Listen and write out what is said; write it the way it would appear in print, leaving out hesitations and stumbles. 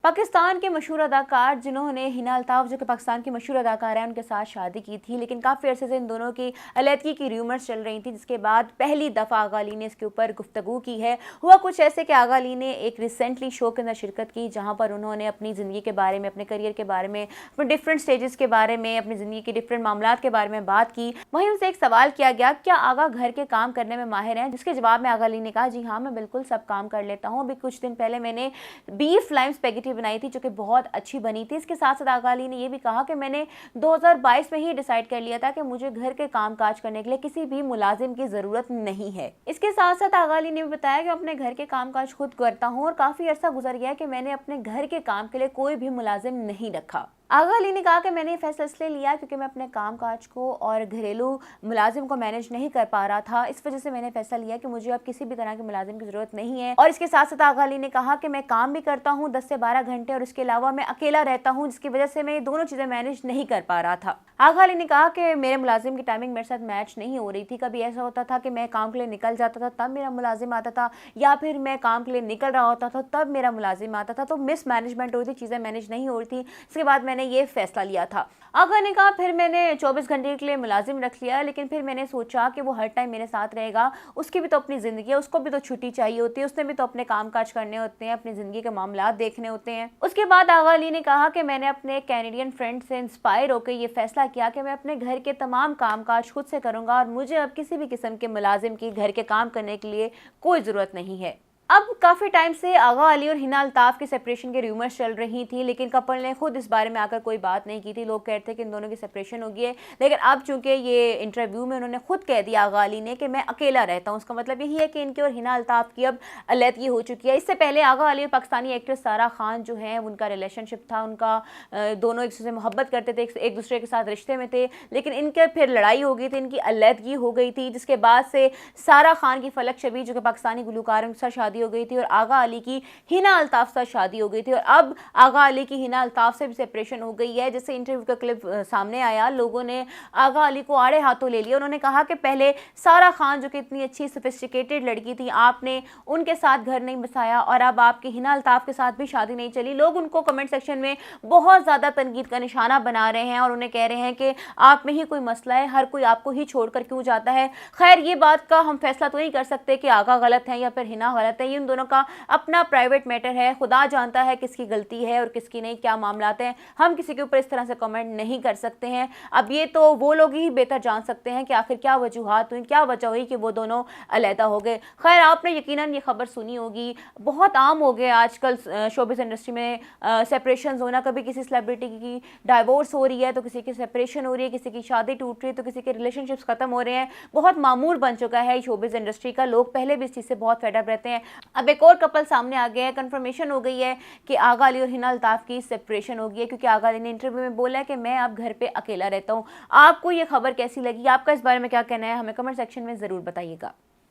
पाकिस्तान के मशहूर अदाकार जिन्होंने हिना अल्ताफ जो कि पाकिस्तान की मशहूर अदाकार हैं उनके साथ शादी की थी, लेकिन काफ़ी अरसे से इन दोनों की अलैदगी की र्यूमर्स चल रही थी, जिसके बाद पहली दफ़ा आगा अली ने इसके ऊपर गुफ्तगू की है। हुआ कुछ ऐसे कि आगा अली ने एक रिसेंटली शो के अंदर शिरकत की, जहाँ पर उन्होंने अपनी ज़िंदगी के बारे में, अपने करियर के बारे में, अपने डिफरेंट स्टेजेस के बारे में, अपनी ज़िंदगी के डिफरेंट मामलात के बारे में बात की। वहीं उनसे एक सवाल किया गया, क्या आगा घर के काम करने में माहिर हैं? जिसके जवाब में आगा अली ने कहा, जी हाँ, मैं बिल्कुल सब काम कर लेता हूँ। अभी कुछ दिन पहले मैंने बीफ लाइम स्पेगेटी बनाई थी जो कि बहुत अच्छी बनी थी। इसके साथ साथ आगा अली ने यह भी कहा कि मैंने 2022 में ही डिसाइड कर लिया था कि मुझे घर के काम काज करने के लिए किसी भी मुलाजिम की जरूरत नहीं है। इसके साथ साथ आगा अली ने भी बताया कि अपने घर के काम काज खुद करता हूँ और काफी अरसा गुजर गया कि मैंने अपने घर के काम के लिए कोई भी मुलाजिम नहीं रखा। आगा अली ने कहा कि मैंने ये फैसला इसलिए लिया क्योंकि मैं अपने काम काज को और घरेलू मुलाजिम को मैनेज नहीं कर पा रहा था। इस वजह से मैंने फैसला लिया कि मुझे अब किसी भी तरह के मुलाजिम की जरूरत नहीं है। और इसके साथ साथ आगा अली ने कहा कि मैं काम भी करता हूँ 10 से 12 घंटे और इसके अलावा मैं अकेला रहता हूँ, जिसकी वजह से मैं ये दोनों चीजें मैनेज नहीं कर पा रहा था। आगा अली ने कहा कि मेरे मुलाजिम की टाइमिंग मेरे साथ मैच नहीं हो रही थी। कभी ऐसा होता था कि मैं काम के लिए निकल जाता था तब मेरा मुलाजिम आता था, या फिर मैं काम के लिए निकल रहा होता था तब मेरा मुलाजिम आता था, तो मिस मैनेजमेंट हो रही थी, चीजें मैनेज नहीं हो रही थी। इसके बाद मैंने ये फैसला लिया था। आगा ने कहा, फिर मैंने 24 घंटे के लिए मुलाजिम रख लिया, लेकिन फिर मैंने सोचा कि वो हर टाइम मेरे साथ रहेगा, उसकी भी तो अपनी ज़िंदगी है, उसको भी तो छुट्टी चाहिए होती है, उसने भी तो अपने काम काज करने होते हैं, अपनी ज़िंदगी के मामलात देखने होते हैं। उसके बाद आगा अली ने कहा कि मैंने अपने कैनेडियन फ्रेंड से इंस्पायर होकर ये फैसला किया कि मैं अपने घर के तमाम काम काज खुद से करूँगा और मुझे अब किसी भी किस्म के मुलाजिम की घर के काम करने के लिए कोई ज़रूरत नहीं है। अब काफ़ी टाइम से आगा अली और हिना अल्ताफ की सेपरेशन के र्यूमर्स चल रही थी, लेकिन कपल ने खुद इस बारे में आकर कोई बात नहीं की थी। लोग कहते थे कि इन दोनों की सेपरेशन हो गई है, लेकिन अब चूंकि ये इंटरव्यू में उन्होंने खुद कह दिया आगा अली ने कि मैं अकेला रहता हूँ, उसका मतलब यही है कि इनके और हिना अल्ताफ की अब अलैदगी हो चुकी है। इससे पहले आगा अली और पाकिस्तानी एक्ट्रेस सारा खान जो है उनका रिलेशनशिप था, उनका दोनों एक दूसरे से मोहब्बत करते थे, एक दूसरे के साथ रिश्ते में थे, लेकिन इनके फिर लड़ाई हो गई थी, इनकी अलैदगी हो गई थी, जिसके बाद से सारा खान की फलक शबीर जो कि पाकिस्तानी गुलकार उनके साथ शादी हो गई थी और आगा अली की हिना अल्ताफ से शादी हो गई थी। और अब आगा अली की हिना अल्ताफ से भी सेपरेशन हो गई है। जैसे इंटरव्यू का क्लिप सामने आया, लोगों ने आगा अली को आड़े हाथों ले लिया। उन्होंने कहा कि पहले सारा खान जो कि इतनी अच्छी सोफिस्टिकेटेड लड़की थी, आपने उनके साथ घर नहीं बसाया और अब आपकी हिना अल्ताफ के साथ भी शादी नहीं चली। लोग उनको कमेंट सेक्शन में बहुत ज़्यादा तनकीद का निशाना बना रहे हैं और उन्हें कह रहे हैं कि आप में ही कोई मसला है, हर कोई आपको ही छोड़कर क्यों जाता है। खैर, ये बात का हम फैसला तो नहीं कर सकते कि आगा गलत है या फिर हिना गलत है, ये उन दोनों का अपना प्राइवेट मैटर है। खुदा जानता है किसकी गलती है और किसकी नहीं, क्या मामलात हैं। हम किसी के ऊपर इस तरह से कमेंट नहीं कर सकते हैं। अब ये तो वो लोग ही बेहतर जान सकते हैं कि आखिर क्या वजूहात हुई, क्या वजह हुई कि वो दोनों अलहदा हो गए। खैर, आपने यकीनन ये खबर सुनी होगी, बहुत आम हो गया आजकल शोबिस इंडस्ट्री में सेपरेशन होना। कभी किसी सेलिब्रिटी की डाइवोर्स हो रही है तो किसी की सेपरेशन हो रही है, किसी की शादी टूट रही है तो किसी के रिलेशनशिप्स खत्म हो रहे हैं। बहुत मामूल बन चुका है शोबिस इंडस्ट्री का, लोग पहले भी इस चीज़ से बहुत फेड अप रहते हैं। अब एक और कपल सामने आ गया है, कंफर्मेशन हो गई है कि आगा अली और हिना अल्ताफ की सेपरेशन हो गई है, क्योंकि आगा अली ने इंटरव्यू में बोला है कि मैं अब घर पे अकेला रहता हूँ। आपको ये खबर कैसी लगी, आपका इस बारे में क्या कहना है, हमें कमेंट सेक्शन में ज़रूर बताइएगा।